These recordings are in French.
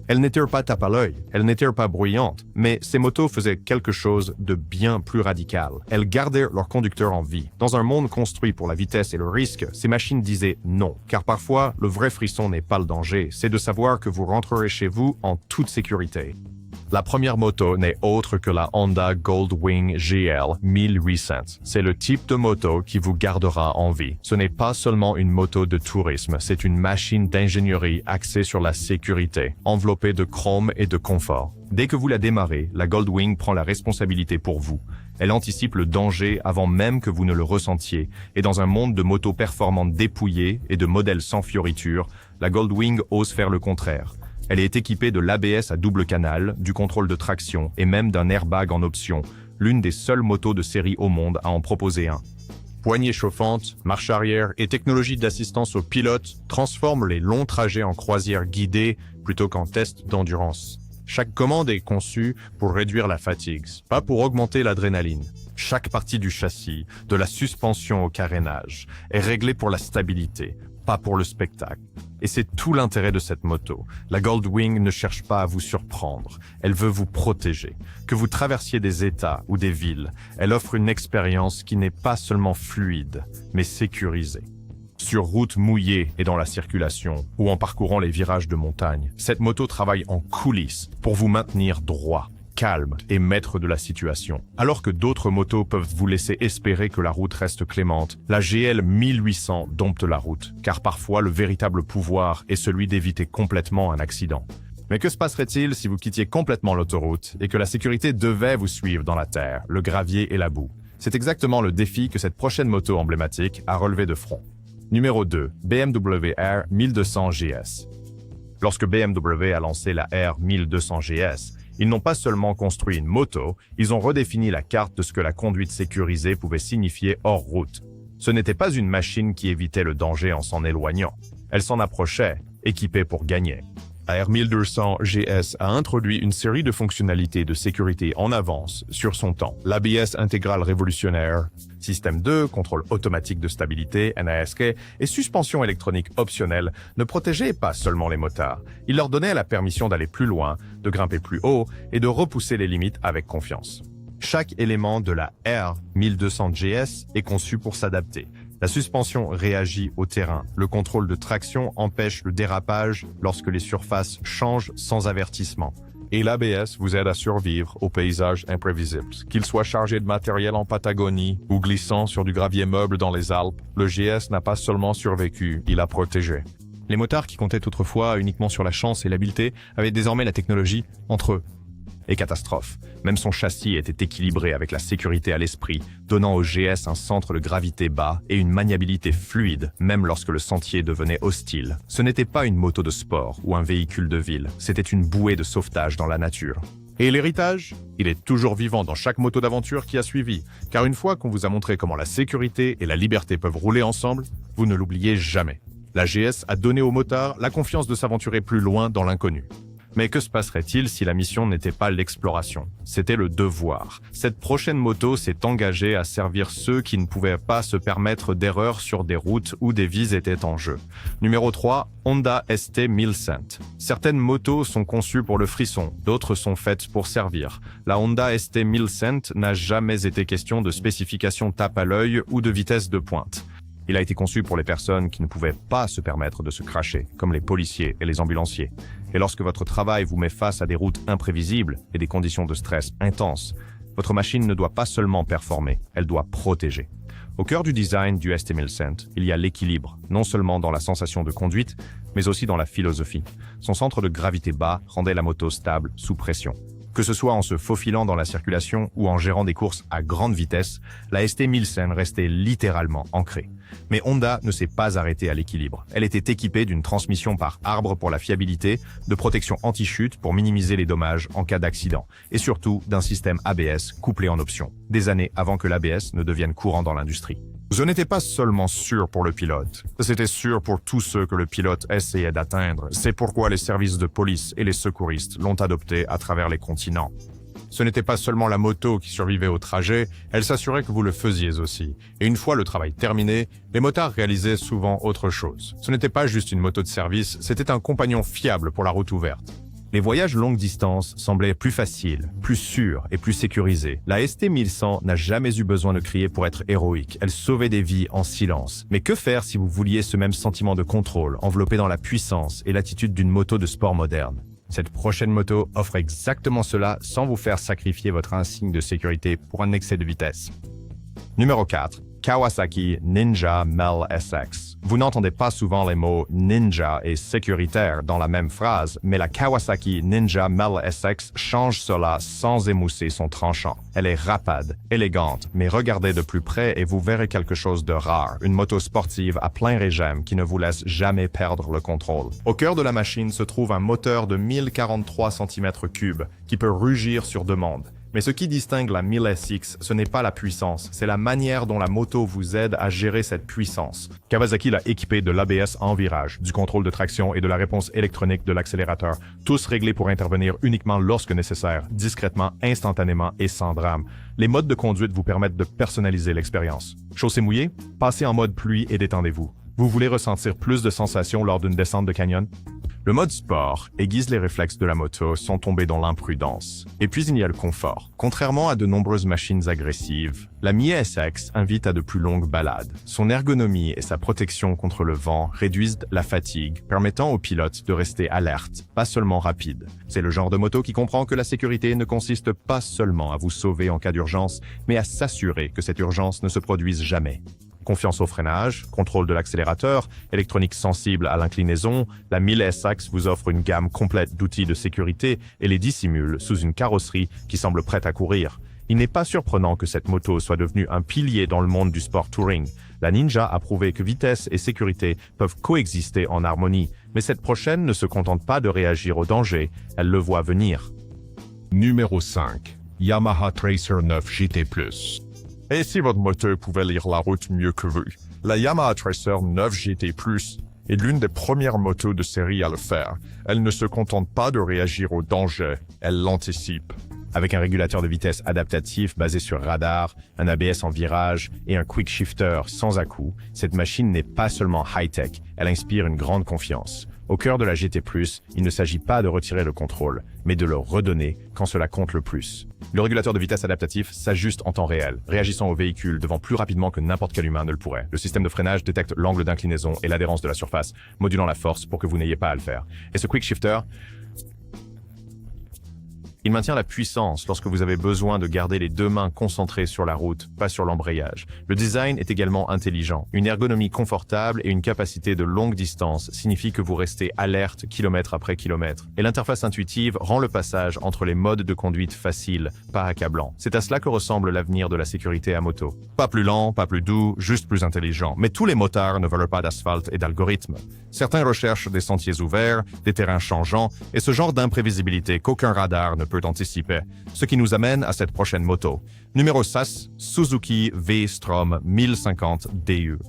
Elles n'étaient pas tape à l'œil, elles n'étaient pas bruyantes, mais ces motos faisaient quelque chose de bien plus radical. Elles gardaient leur conducteur en vie. Dans un monde construit pour la vitesse et le risque, ces machines disaient non, car parfois, le vrai frisson n'est pas le danger, c'est de savoir que vous rentrerez chez vous en toute sécurité. La première moto n'est autre que la Honda Goldwing GL 1800. C'est le type de moto qui vous gardera en vie. Ce n'est pas seulement une moto de tourisme, c'est une machine d'ingénierie axée sur la sécurité, enveloppée de chrome et de confort. Dès que vous la démarrez, la Goldwing prend la responsabilité pour vous. Elle anticipe le danger avant même que vous ne le ressentiez, et dans un monde de motos performantes dépouillées et de modèles sans fioritures, la Goldwing ose faire le contraire. Elle est équipée de l'ABS à double canal, du contrôle de traction et même d'un airbag en option, l'une des seules motos de série au monde à en proposer un. Poignée chauffante, marche arrière et technologie d'assistance au pilote transforment les longs trajets en croisière guidée plutôt qu'en test d'endurance. Chaque commande est conçue pour réduire la fatigue, pas pour augmenter l'adrénaline. Chaque partie du châssis, de la suspension au carénage, est réglée pour la stabilité, pas pour le spectacle. Et c'est tout l'intérêt de cette moto. La Goldwing ne cherche pas à vous surprendre, elle veut vous protéger. Que vous traversiez des États ou des villes, elle offre une expérience qui n'est pas seulement fluide, mais sécurisée. Sur route mouillée et dans la circulation, ou en parcourant les virages de montagne, cette moto travaille en coulisses pour vous maintenir droit, calme et maître de la situation. Alors que d'autres motos peuvent vous laisser espérer que la route reste clémente, la GL 1800 dompte la route, car parfois le véritable pouvoir est celui d'éviter complètement un accident. Mais que se passerait-il si vous quittiez complètement l'autoroute et que la sécurité devait vous suivre dans la terre, le gravier et la boue? C'est exactement le défi que cette prochaine moto emblématique a relevé de front. Numéro 2, BMW R 1200 GS. Lorsque BMW a lancé la R 1200 GS, ils n'ont pas seulement construit une moto, ils ont redéfini la carte de ce que la conduite sécurisée pouvait signifier hors route. Ce n'était pas une machine qui évitait le danger en s'en éloignant. Elle s'en approchait, équipée pour gagner. La R 1200 GS a introduit une série de fonctionnalités de sécurité en avance sur son temps. L'ABS intégral révolutionnaire, système 2, contrôle automatique de stabilité, NASK, et suspension électronique optionnelle ne protégeaient pas seulement les motards. Il leur donnait la permission d'aller plus loin, de grimper plus haut et de repousser les limites avec confiance. Chaque élément de la R 1200 GS est conçu pour s'adapter. La suspension réagit au terrain. Le contrôle de traction empêche le dérapage lorsque les surfaces changent sans avertissement. Et l'ABS vous aide à survivre aux paysages imprévisibles. Qu'il soit chargé de matériel en Patagonie ou glissant sur du gravier meuble dans les Alpes, le GS n'a pas seulement survécu, il a protégé. Les motards qui comptaient autrefois uniquement sur la chance et l'habileté avaient désormais la technologie entre eux. Et catastrophe, même son châssis était équilibré avec la sécurité à l'esprit, donnant au GS un centre de gravité bas et une maniabilité fluide, même lorsque le sentier devenait hostile. Ce n'était pas une moto de sport ou un véhicule de ville, c'était une bouée de sauvetage dans la nature. Et l'héritage? Il est toujours vivant dans chaque moto d'aventure qui a suivi, car une fois qu'on vous a montré comment la sécurité et la liberté peuvent rouler ensemble, vous ne l'oubliez jamais. La GS a donné aux motards la confiance de s'aventurer plus loin dans l'inconnu. Mais que se passerait-il si la mission n'était pas l'exploration? C'était le devoir. Cette prochaine moto s'est engagée à servir ceux qui ne pouvaient pas se permettre d'erreurs sur des routes où des vies étaient en jeu. Numéro 3, Honda ST 1100. Certaines motos sont conçues pour le frisson, d'autres sont faites pour servir. La Honda ST 1100 n'a jamais été question de spécifications tape à l'œil ou de vitesse de pointe. Il a été conçu pour les personnes qui ne pouvaient pas se permettre de se cracher, comme les policiers et les ambulanciers. Et lorsque votre travail vous met face à des routes imprévisibles et des conditions de stress intenses, votre machine ne doit pas seulement performer, elle doit protéger. Au cœur du design du ST 1100, il y a l'équilibre, non seulement dans la sensation de conduite, mais aussi dans la philosophie. Son centre de gravité bas rendait la moto stable sous pression. Que ce soit en se faufilant dans la circulation ou en gérant des courses à grande vitesse, la ST 1100 restait littéralement ancrée. Mais Honda ne s'est pas arrêtée à l'équilibre. Elle était équipée d'une transmission par arbre pour la fiabilité, de protection anti-chute pour minimiser les dommages en cas d'accident, et surtout d'un système ABS couplé en option, des années avant que l'ABS ne devienne courant dans l'industrie. Ce n'était pas seulement sûr pour le pilote, c'était sûr pour tous ceux que le pilote essayait d'atteindre. C'est pourquoi les services de police et les secouristes l'ont adopté à travers les continents. Ce n'était pas seulement la moto qui survivait au trajet, elle s'assurait que vous le faisiez aussi. Et une fois le travail terminé, les motards réalisaient souvent autre chose. Ce n'était pas juste une moto de service, c'était un compagnon fiable pour la route ouverte. Les voyages longue distance semblaient plus faciles, plus sûrs et plus sécurisés. La ST-1100 n'a jamais eu besoin de crier pour être héroïque. Elle sauvait des vies en silence. Mais que faire si vous vouliez ce même sentiment de contrôle, enveloppé dans la puissance et l'attitude d'une moto de sport moderne? Cette prochaine moto offre exactement cela sans vous faire sacrifier votre insigne de sécurité pour un excès de vitesse. Numéro 4. Kawasaki Ninja Mel SX. Vous n'entendez pas souvent les mots ninja et sécuritaire dans la même phrase, mais la Kawasaki Ninja Mel SX change cela sans émousser son tranchant. Elle est rapide, élégante, mais regardez de plus près et vous verrez quelque chose de rare, une moto sportive à plein régime qui ne vous laisse jamais perdre le contrôle. Au cœur de la machine se trouve un moteur de 1043 cm3 qui peut rugir sur demande. Mais ce qui distingue la 1000SX, ce n'est pas la puissance, c'est la manière dont la moto vous aide à gérer cette puissance. Kawasaki l'a équipé de l'ABS en virage, du contrôle de traction et de la réponse électronique de l'accélérateur, tous réglés pour intervenir uniquement lorsque nécessaire, discrètement, instantanément et sans drame. Les modes de conduite vous permettent de personnaliser l'expérience. Chaussée mouillée? Passez en mode pluie et détendez-vous. Vous voulez ressentir plus de sensations lors d'une descente de canyon? Le mode sport aiguise les réflexes de la moto sans tomber dans l'imprudence. Et puis il y a le confort. Contrairement à de nombreuses machines agressives, la Mi SX invite à de plus longues balades. Son ergonomie et sa protection contre le vent réduisent la fatigue, permettant au pilote de rester alerte, pas seulement rapide. C'est le genre de moto qui comprend que la sécurité ne consiste pas seulement à vous sauver en cas d'urgence, mais à s'assurer que cette urgence ne se produise jamais. Confiance au freinage, contrôle de l'accélérateur, électronique sensible à l'inclinaison, la 1000 SX vous offre une gamme complète d'outils de sécurité et les dissimule sous une carrosserie qui semble prête à courir. Il n'est pas surprenant que cette moto soit devenue un pilier dans le monde du sport touring. La Ninja a prouvé que vitesse et sécurité peuvent coexister en harmonie, mais cette prochaine ne se contente pas de réagir au danger, elle le voit venir. Numéro 5. Yamaha Tracer 9 GT+. Et si votre moteur pouvait lire la route mieux que vous? La Yamaha Tracer 9 GT+, est l'une des premières motos de série à le faire. Elle ne se contente pas de réagir au danger, elle l'anticipe. Avec un régulateur de vitesse adaptatif basé sur radar, un ABS en virage et un quick shifter sans à-coups, cette machine n'est pas seulement high-tech, elle inspire une grande confiance. Au cœur de la GT+, il ne s'agit pas de retirer le contrôle, mais de le redonner quand cela compte le plus. Le régulateur de vitesse adaptatif s'ajuste en temps réel, réagissant au véhicule devant plus rapidement que n'importe quel humain ne le pourrait. Le système de freinage détecte l'angle d'inclinaison et l'adhérence de la surface, modulant la force pour que vous n'ayez pas à le faire. Et ce quick shifter, il maintient la puissance lorsque vous avez besoin de garder les deux mains concentrées sur la route, pas sur l'embrayage. Le design est également intelligent. Une ergonomie confortable et une capacité de longue distance signifient que vous restez alerte kilomètre après kilomètre. Et l'interface intuitive rend le passage entre les modes de conduite facile, pas accablant. C'est à cela que ressemble l'avenir de la sécurité à moto. Pas plus lent, pas plus doux, juste plus intelligent. Mais tous les motards ne veulent pas d'asphalte et d'algorithmes. Certains recherchent des sentiers ouverts, des terrains changeants et ce genre d'imprévisibilité qu'aucun radar ne peut anticiper. Ce qui nous amène à cette prochaine moto. Numéro 6, Suzuki V-Strom 1050 DE.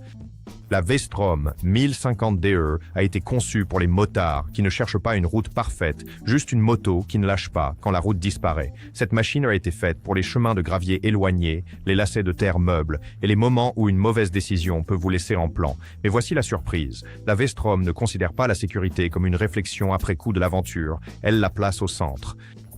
La V-Strom 1050 DE a été conçue pour les motards qui ne cherchent pas une route parfaite, juste une moto qui ne lâche pas quand la route disparaît. Cette machine a été faite pour les chemins de gravier éloignés, les lacets de terre meubles et les moments où une mauvaise décision peut vous laisser en plan. Mais voici la surprise. La V-Strom ne considère pas la sécurité comme une réflexion après coup de l'aventure. Elle la place au centre.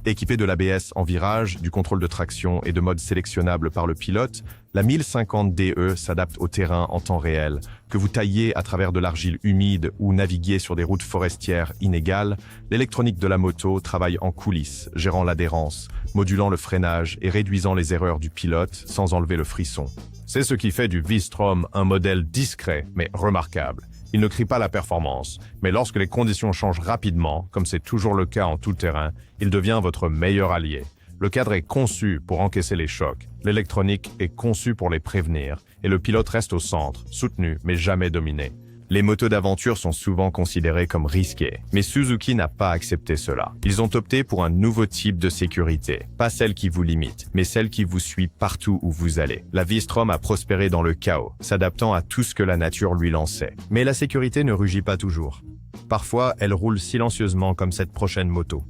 Équipée de l'ABS en virage, du contrôle de traction et de modes sélectionnables par le pilote, la 1050 DE s'adapte au terrain en temps réel. Que vous tailliez à travers de l'argile humide ou naviguiez sur des routes forestières inégales, l'électronique de la moto travaille en coulisses, gérant l'adhérence, modulant le freinage et réduisant les erreurs du pilote sans enlever le frisson. C'est ce qui fait du V-Strom un modèle discret mais remarquable. Il ne crie pas la performance, mais lorsque les conditions changent rapidement, comme c'est toujours le cas en tout terrain, il devient votre meilleur allié. Le cadre est conçu pour encaisser les chocs, l'électronique est conçue pour les prévenir, et le pilote reste au centre, soutenu mais jamais dominé. Les motos d'aventure sont souvent considérées comme risquées, mais Suzuki n'a pas accepté cela. Ils ont opté pour un nouveau type de sécurité, pas celle qui vous limite, mais celle qui vous suit partout où vous allez. La V-Strom a prospéré dans le chaos, s'adaptant à tout ce que la nature lui lançait. Mais la sécurité ne rugit pas toujours. Parfois, elle roule silencieusement comme cette prochaine moto.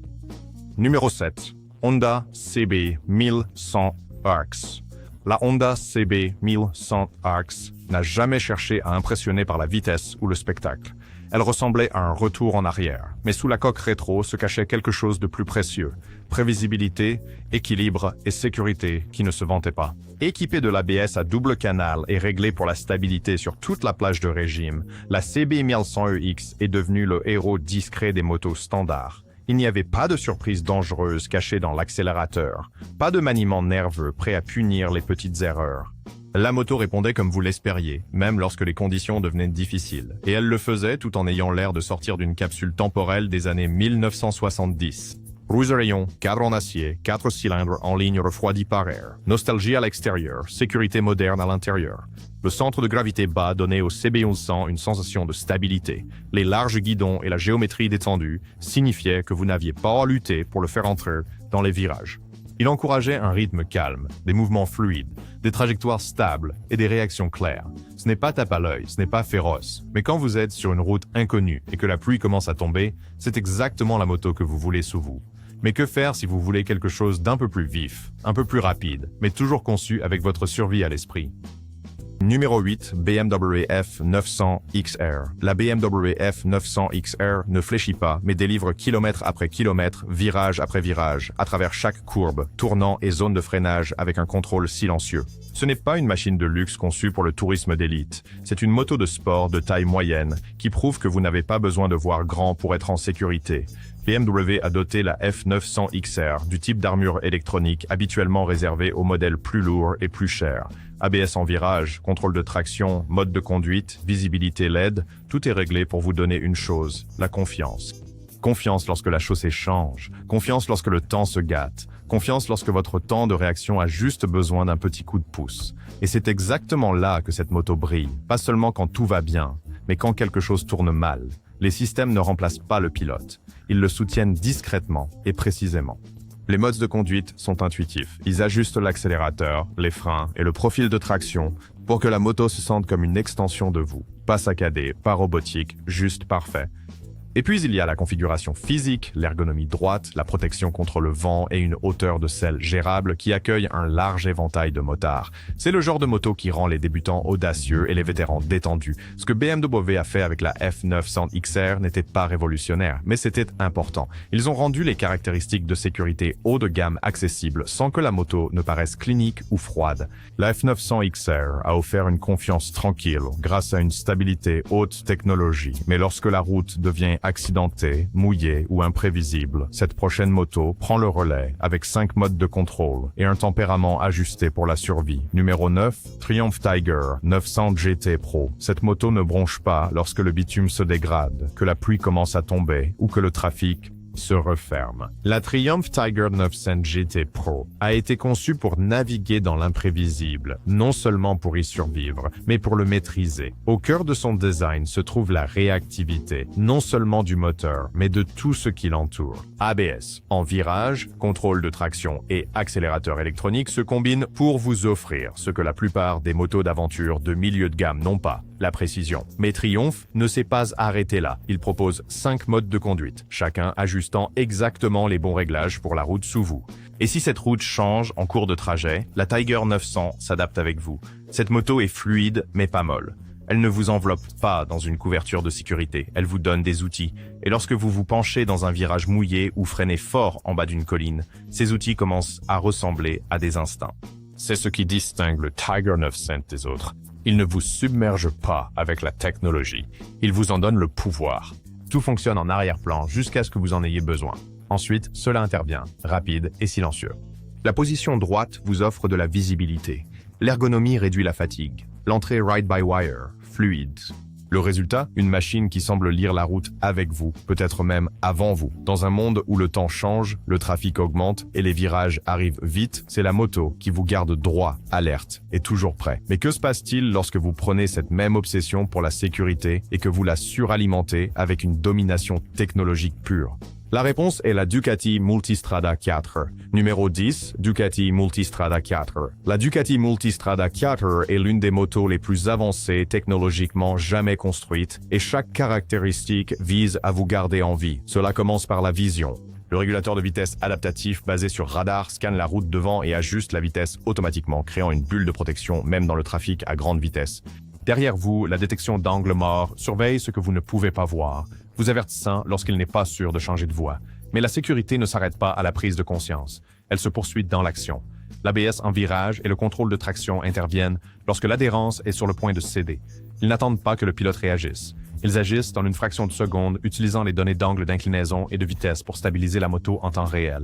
Numéro 7. Honda CB 1100 RX. La Honda CB 1100 RX n'a jamais cherché à impressionner par la vitesse ou le spectacle. Elle ressemblait à un retour en arrière, mais sous la coque rétro se cachait quelque chose de plus précieux. Prévisibilité, équilibre et sécurité qui ne se vantaient pas. Équipée de l'ABS à double canal et réglée pour la stabilité sur toute la plage de régime, la CB1100EX est devenue le héros discret des motos standards. Il n'y avait pas de surprise dangereuse cachée dans l'accélérateur, pas de maniement nerveux prêt à punir les petites erreurs. La moto répondait comme vous l'espériez, même lorsque les conditions devenaient difficiles. Et elle le faisait tout en ayant l'air de sortir d'une capsule temporelle des années 1970. Roues à rayons, cadre en acier, 4 cylindres en ligne refroidis par air. Nostalgie à l'extérieur, sécurité moderne à l'intérieur. Le centre de gravité bas donnait au CB1100 une sensation de stabilité. Les larges guidons et la géométrie détendue signifiaient que vous n'aviez pas à lutter pour le faire entrer dans les virages. Il encourageait un rythme calme, des mouvements fluides, des trajectoires stables et des réactions claires. Ce n'est pas tape à l'œil, ce n'est pas féroce, mais quand vous êtes sur une route inconnue et que la pluie commence à tomber, c'est exactement la moto que vous voulez sous vous. Mais que faire si vous voulez quelque chose d'un peu plus vif, un peu plus rapide, mais toujours conçu avec votre survie à l'esprit? Numéro 8, BMW F900 XR. La BMW F900 XR ne fléchit pas, mais délivre kilomètre après kilomètre, virage après virage, à travers chaque courbe, tournant et zone de freinage avec un contrôle silencieux. Ce n'est pas une machine de luxe conçue pour le tourisme d'élite. C'est une moto de sport de taille moyenne qui prouve que vous n'avez pas besoin de voir grand pour être en sécurité. BMW a doté la F900 XR du type d'armure électronique habituellement réservé aux modèles plus lourds et plus chers. ABS en virage, contrôle de traction, mode de conduite, visibilité LED, tout est réglé pour vous donner une chose, la confiance. Confiance lorsque la chaussée change, confiance lorsque le temps se gâte, confiance lorsque votre temps de réaction a juste besoin d'un petit coup de pouce. Et c'est exactement là que cette moto brille, pas seulement quand tout va bien, mais quand quelque chose tourne mal. Les systèmes ne remplacent pas le pilote, ils le soutiennent discrètement et précisément. Les modes de conduite sont intuitifs. Ils ajustent l'accélérateur, les freins et le profil de traction pour que la moto se sente comme une extension de vous. Pas saccadé, pas robotique, juste parfait. Et puis il y a la configuration physique, l'ergonomie droite, la protection contre le vent et une hauteur de selle gérable qui accueille un large éventail de motards. C'est le genre de moto qui rend les débutants audacieux et les vétérans détendus. Ce que BMW a fait avec la F900 XR n'était pas révolutionnaire, mais c'était important. Ils ont rendu les caractéristiques de sécurité haut de gamme accessibles sans que la moto ne paraisse clinique ou froide. La F900 XR a offert une confiance tranquille grâce à une stabilité haute technologie, mais lorsque la route devient accidentée, mouillée ou imprévisible, cette prochaine moto prend le relais avec 5 modes de contrôle et un tempérament ajusté pour la survie. Numéro 9, Triumph Tiger 900 GT Pro. Cette moto ne bronche pas lorsque le bitume se dégrade, que la pluie commence à tomber ou que le trafic se referme. La Triumph Tiger 900 GT Pro a été conçue pour naviguer dans l'imprévisible, non seulement pour y survivre, mais pour le maîtriser. Au cœur de son design se trouve la réactivité, non seulement du moteur, mais de tout ce qui l'entoure. ABS, en virage, contrôle de traction et accélérateur électronique se combinent pour vous offrir ce que la plupart des motos d'aventure de milieu de gamme n'ont pas, la précision. Mais Triumph ne s'est pas arrêté là. Il propose 5 modes de conduite, chacun ajustant exactement les bons réglages pour la route sous vous. Et si cette route change en cours de trajet, la Tiger 900 s'adapte avec vous. Cette moto est fluide mais pas molle. Elle ne vous enveloppe pas dans une couverture de sécurité, elle vous donne des outils. Et lorsque vous vous penchez dans un virage mouillé ou freinez fort en bas d'une colline, ces outils commencent à ressembler à des instincts. C'est ce qui distingue le Tiger 900 des autres. Il ne vous submerge pas avec la technologie, il vous en donne le pouvoir. Tout fonctionne en arrière-plan jusqu'à ce que vous en ayez besoin. Ensuite, cela intervient, rapide et silencieux. La position droite vous offre de la visibilité. L'ergonomie réduit la fatigue. L'entrée ride-by-wire, fluide. Le résultat, une machine qui semble lire la route avec vous, peut-être même avant vous. Dans un monde où le temps change, le trafic augmente et les virages arrivent vite, c'est la moto qui vous garde droit, alerte et toujours prêt. Mais que se passe-t-il lorsque vous prenez cette même obsession pour la sécurité et que vous la suralimentez avec une domination technologique pure ? La réponse est la Ducati Multistrada 4. Numéro 10, Ducati Multistrada 4. La Ducati Multistrada 4 est l'une des motos les plus avancées technologiquement jamais construites et chaque caractéristique vise à vous garder en vie. Cela commence par la vision. Le régulateur de vitesse adaptatif basé sur radar scanne la route devant et ajuste la vitesse automatiquement, créant une bulle de protection même dans le trafic à grande vitesse. Derrière vous, la détection d'angle mort surveille ce que vous ne pouvez pas voir, vous avertissant lorsqu'il n'est pas sûr de changer de voie. Mais la sécurité ne s'arrête pas à la prise de conscience. Elle se poursuit dans l'action. L'ABS en virage et le contrôle de traction interviennent lorsque l'adhérence est sur le point de céder. Ils n'attendent pas que le pilote réagisse. Ils agissent en une fraction de seconde, utilisant les données d'angle d'inclinaison et de vitesse pour stabiliser la moto en temps réel.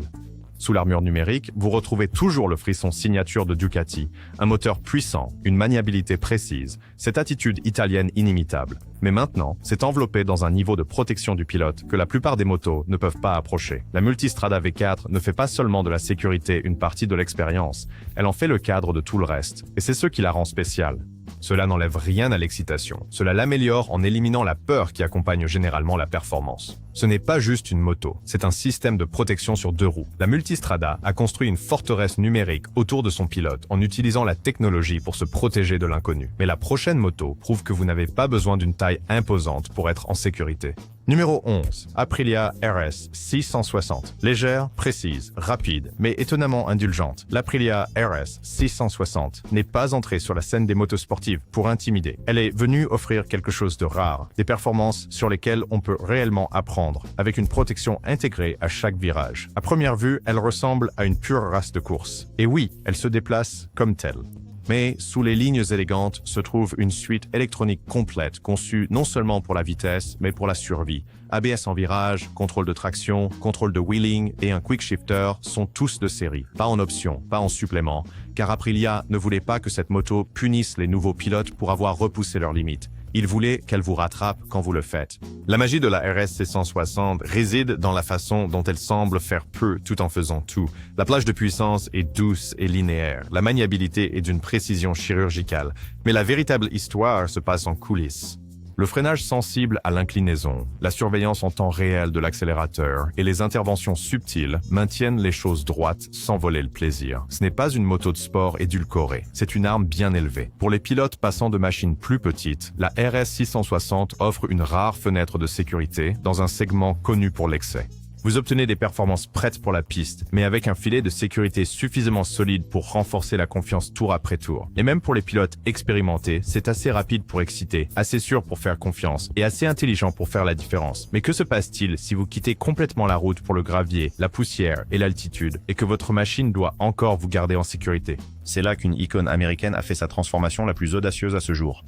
Sous l'armure numérique, vous retrouvez toujours le frisson signature de Ducati, un moteur puissant, une maniabilité précise, cette attitude italienne inimitable. Mais maintenant, c'est enveloppé dans un niveau de protection du pilote que la plupart des motos ne peuvent pas approcher. La Multistrada V4 ne fait pas seulement de la sécurité une partie de l'expérience, elle en fait le cadre de tout le reste, et c'est ce qui la rend spéciale. Cela n'enlève rien à l'excitation, cela l'améliore en éliminant la peur qui accompagne généralement la performance. Ce n'est pas juste une moto, c'est un système de protection sur 2 roues. La Multistrada a construit une forteresse numérique autour de son pilote en utilisant la technologie pour se protéger de l'inconnu. Mais la prochaine moto prouve que vous n'avez pas besoin d'une taille imposante pour être en sécurité. Numéro 11, Aprilia RS 660. Légère, précise, rapide, mais étonnamment indulgente. L'Aprilia RS 660 n'est pas entrée sur la scène des motos sportives pour intimider. Elle est venue offrir quelque chose de rare, des performances sur lesquelles on peut réellement apprendre, avec une protection intégrée à chaque virage. À première vue, elle ressemble à une pure race de course. Et oui, elle se déplace comme telle. Mais sous les lignes élégantes se trouve une suite électronique complète conçue non seulement pour la vitesse, mais pour la survie. ABS en virage, contrôle de traction, contrôle de wheeling et un quick shifter sont tous de série, pas en option, pas en supplément, car Aprilia ne voulait pas que cette moto punisse les nouveaux pilotes pour avoir repoussé leurs limites. Il voulait qu'elle vous rattrape quand vous le faites. La magie de la RS 660 réside dans la façon dont elle semble faire peu tout en faisant tout. La plage de puissance est douce et linéaire. La maniabilité est d'une précision chirurgicale. Mais la véritable histoire se passe en coulisses. Le freinage sensible à l'inclinaison, la surveillance en temps réel de l'accélérateur et les interventions subtiles maintiennent les choses droites sans voler le plaisir. Ce n'est pas une moto de sport édulcorée, c'est une arme bien élevée. Pour les pilotes passant de machines plus petites, la RS 660 offre une rare fenêtre de sécurité dans un segment connu pour l'excès. Vous obtenez des performances prêtes pour la piste, mais avec un filet de sécurité suffisamment solide pour renforcer la confiance tour après tour. Et même pour les pilotes expérimentés, c'est assez rapide pour exciter, assez sûr pour faire confiance et assez intelligent pour faire la différence. Mais que se passe-t-il si vous quittez complètement la route pour le gravier, la poussière et l'altitude et que votre machine doit encore vous garder en sécurité? C'est là qu'une icône américaine a fait sa transformation la plus audacieuse à ce jour.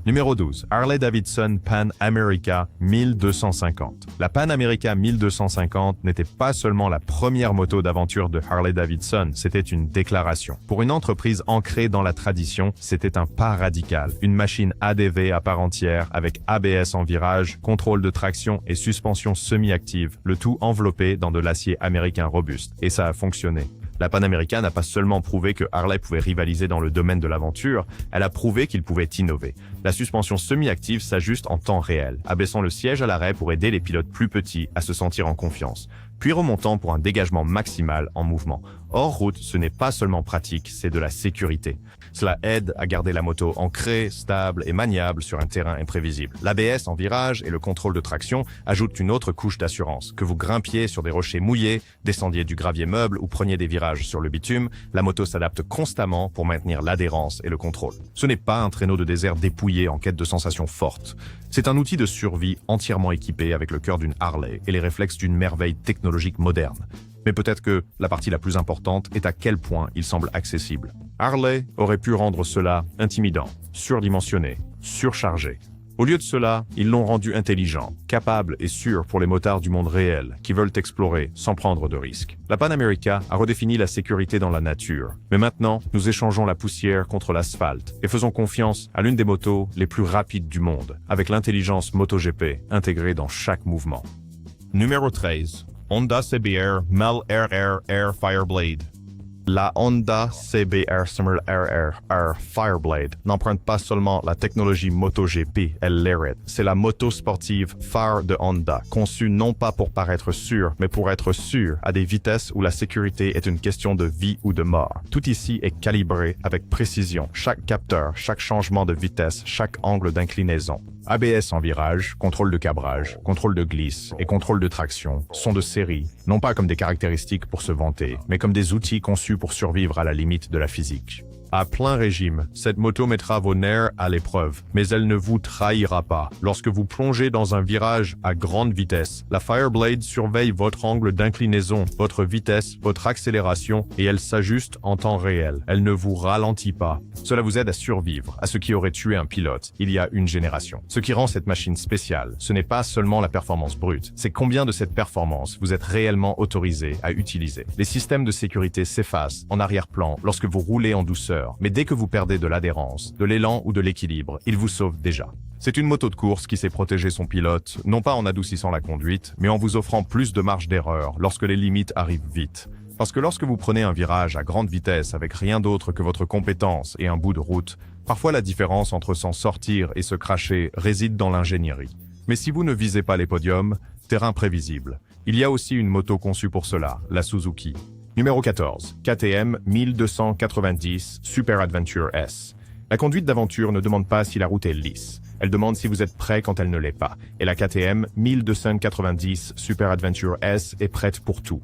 Numéro 12, Harley-Davidson Pan America 1250. La Pan America 1250 n'était pas seulement la première moto d'aventure de Harley-Davidson, c'était une déclaration. Pour une entreprise ancrée dans la tradition, c'était un pas radical. Une machine ADV à part entière avec ABS en virage, contrôle de traction et suspension semi-active, le tout enveloppé dans de l'acier américain robuste. Et ça a fonctionné. La Pan America n'a pas seulement prouvé que Harley pouvait rivaliser dans le domaine de l'aventure, elle a prouvé qu'il pouvait innover. La suspension semi-active s'ajuste en temps réel, abaissant le siège à l'arrêt pour aider les pilotes plus petits à se sentir en confiance, puis remontant pour un dégagement maximal en mouvement. Hors route, ce n'est pas seulement pratique, c'est de la sécurité. Cela aide à garder la moto ancrée, stable et maniable sur un terrain imprévisible. L'ABS en virage et le contrôle de traction ajoutent une autre couche d'assurance. Que vous grimpiez sur des rochers mouillés, descendiez du gravier meuble ou preniez des virages sur le bitume, la moto s'adapte constamment pour maintenir l'adhérence et le contrôle. Ce n'est pas un traîneau de désert dépouillé en quête de sensations fortes. C'est un outil de survie entièrement équipé avec le cœur d'une Harley et les réflexes d'une merveille technologique moderne. Mais peut-être que la partie la plus importante est à quel point il semble accessible. Harley aurait pu rendre cela intimidant, surdimensionné, surchargé. Au lieu de cela, ils l'ont rendu intelligent, capable et sûr pour les motards du monde réel, qui veulent explorer sans prendre de risques. La Pan America a redéfini la sécurité dans la nature. Mais maintenant, nous échangeons la poussière contre l'asphalte et faisons confiance à l'une des motos les plus rapides du monde, avec l'intelligence MotoGP intégrée dans chaque mouvement. Numéro 13. Honda CBR Mel RR Air Fireblade. La Honda CBR Summer RR Fireblade n'emprunte pas seulement la technologie MotoGP, elle l'hérite. C'est la moto sportive phare de Honda, conçue non pas pour paraître sûre, mais pour être sûre à des vitesses où la sécurité est une question de vie ou de mort. Tout ici est calibré avec précision, chaque capteur, chaque changement de vitesse, chaque angle d'inclinaison. ABS en virage, contrôle de cabrage, contrôle de glisse et contrôle de traction sont de série, non pas comme des caractéristiques pour se vanter, mais comme des outils conçus pour survivre à la limite de la physique. À plein régime, cette moto mettra vos nerfs à l'épreuve, mais elle ne vous trahira pas. Lorsque vous plongez dans un virage à grande vitesse, la Fireblade surveille votre angle d'inclinaison, votre vitesse, votre accélération et elle s'ajuste en temps réel. Elle ne vous ralentit pas. Cela vous aide à survivre à ce qui aurait tué un pilote il y a une génération. Ce qui rend cette machine spéciale, ce n'est pas seulement la performance brute, c'est combien de cette performance vous êtes réellement autorisé à utiliser. Les systèmes de sécurité s'effacent en arrière-plan lorsque vous roulez en douceur, mais dès que vous perdez de l'adhérence, de l'élan ou de l'équilibre, ils vous sauvent déjà. C'est une moto de course qui sait protéger son pilote, non pas en adoucissant la conduite, mais en vous offrant plus de marge d'erreur lorsque les limites arrivent vite. Parce que lorsque vous prenez un virage à grande vitesse avec rien d'autre que votre compétence et un bout de route, parfois la différence entre s'en sortir et se cracher réside dans l'ingénierie. Mais si vous ne visez pas les podiums, terrain prévisible. Il y a aussi une moto conçue pour cela, la Suzuki. Numéro 14, KTM 1290 Super Adventure S. La conduite d'aventure ne demande pas si la route est lisse. Elle demande si vous êtes prêt quand elle ne l'est pas. Et la KTM 1290 Super Adventure S est prête pour tout.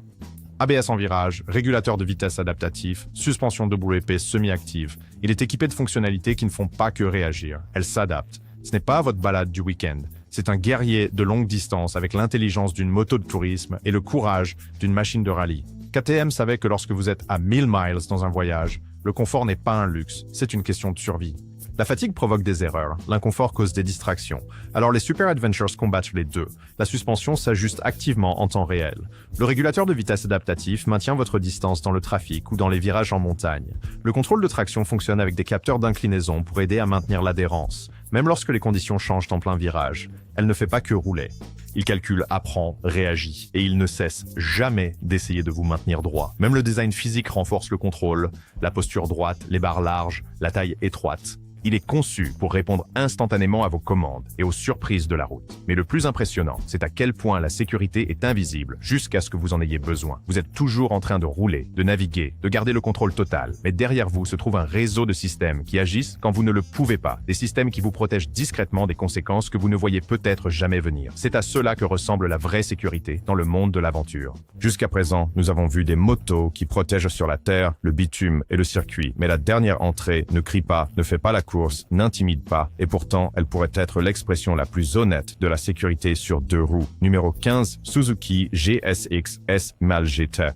ABS en virage, régulateur de vitesse adaptatif, suspension WP semi-active. Il est équipé de fonctionnalités qui ne font pas que réagir. Elle s'adapte. Ce n'est pas votre balade du week-end. C'est un guerrier de longue distance avec l'intelligence d'une moto de tourisme et le courage d'une machine de rallye. KTM savait que lorsque vous êtes à 1000 miles dans un voyage, le confort n'est pas un luxe, c'est une question de survie. La fatigue provoque des erreurs, l'inconfort cause des distractions. Alors les Super Adventures combattent les deux. La suspension s'ajuste activement en temps réel. Le régulateur de vitesse adaptatif maintient votre distance dans le trafic ou dans les virages en montagne. Le contrôle de traction fonctionne avec des capteurs d'inclinaison pour aider à maintenir l'adhérence, même lorsque les conditions changent en plein virage. Elle ne fait pas que rouler. Il calcule, apprend, réagit, et il ne cesse jamais d'essayer de vous maintenir droit. Même le design physique renforce le contrôle, la posture droite, les barres larges, la taille étroite. Il est conçu pour répondre instantanément à vos commandes et aux surprises de la route. Mais le plus impressionnant, c'est à quel point la sécurité est invisible jusqu'à ce que vous en ayez besoin. Vous êtes toujours en train de rouler, de naviguer, de garder le contrôle total. Mais derrière vous se trouve un réseau de systèmes qui agissent quand vous ne le pouvez pas. Des systèmes qui vous protègent discrètement des conséquences que vous ne voyez peut-être jamais venir. C'est à cela que ressemble la vraie sécurité dans le monde de l'aventure. Jusqu'à présent, nous avons vu des motos qui protègent sur la terre, le bitume et le circuit. Mais la dernière entrée ne crie pas, ne fait pas la course, n'intimide pas, et pourtant elle pourrait être l'expression la plus honnête de la sécurité sur deux roues. Numéro 15, Suzuki GSX S1000 GT.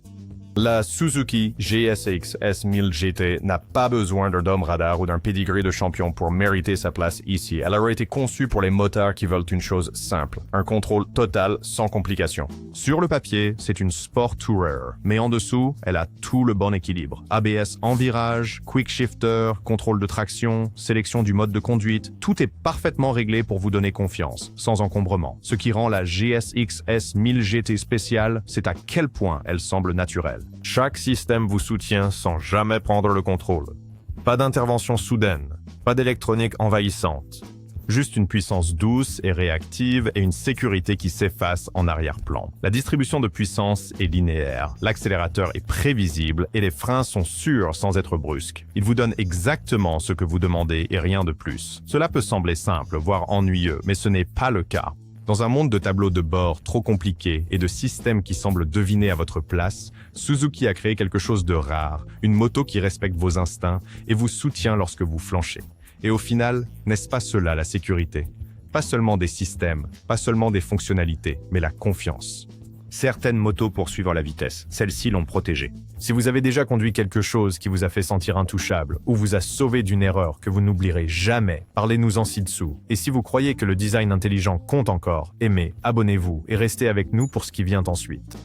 La Suzuki GSX S1000 GT n'a pas besoin d'un dôme radar ou d'un pedigree de champion pour mériter sa place ici. Elle aurait été conçue pour les motards qui veulent une chose simple, un contrôle total sans complications. Sur le papier, c'est une Sport Tourer, mais en dessous, elle a tout le bon équilibre. ABS en virage, quick shifter, contrôle de traction, sélection du mode de conduite, tout est parfaitement réglé pour vous donner confiance, sans encombrement. Ce qui rend la GSX S1000 GT spéciale, c'est à quel point elle semble naturelle. Chaque système vous soutient sans jamais prendre le contrôle. Pas d'intervention soudaine, pas d'électronique envahissante. Juste une puissance douce et réactive et une sécurité qui s'efface en arrière-plan. La distribution de puissance est linéaire, l'accélérateur est prévisible et les freins sont sûrs sans être brusques. Ils vous donnent exactement ce que vous demandez et rien de plus. Cela peut sembler simple, voire ennuyeux, mais ce n'est pas le cas. Dans un monde de tableaux de bord trop compliqués et de systèmes qui semblent deviner à votre place, Suzuki a créé quelque chose de rare, une moto qui respecte vos instincts et vous soutient lorsque vous flanchez. Et au final, n'est-ce pas cela la sécurité? Pas seulement des systèmes, pas seulement des fonctionnalités, mais la confiance. Certaines motos poursuivent la vitesse, celles-ci l'ont protégé. Si vous avez déjà conduit quelque chose qui vous a fait sentir intouchable ou vous a sauvé d'une erreur que vous n'oublierez jamais, parlez-nous en ci-dessous. Et si vous croyez que le design intelligent compte encore, aimez, abonnez-vous et restez avec nous pour ce qui vient ensuite.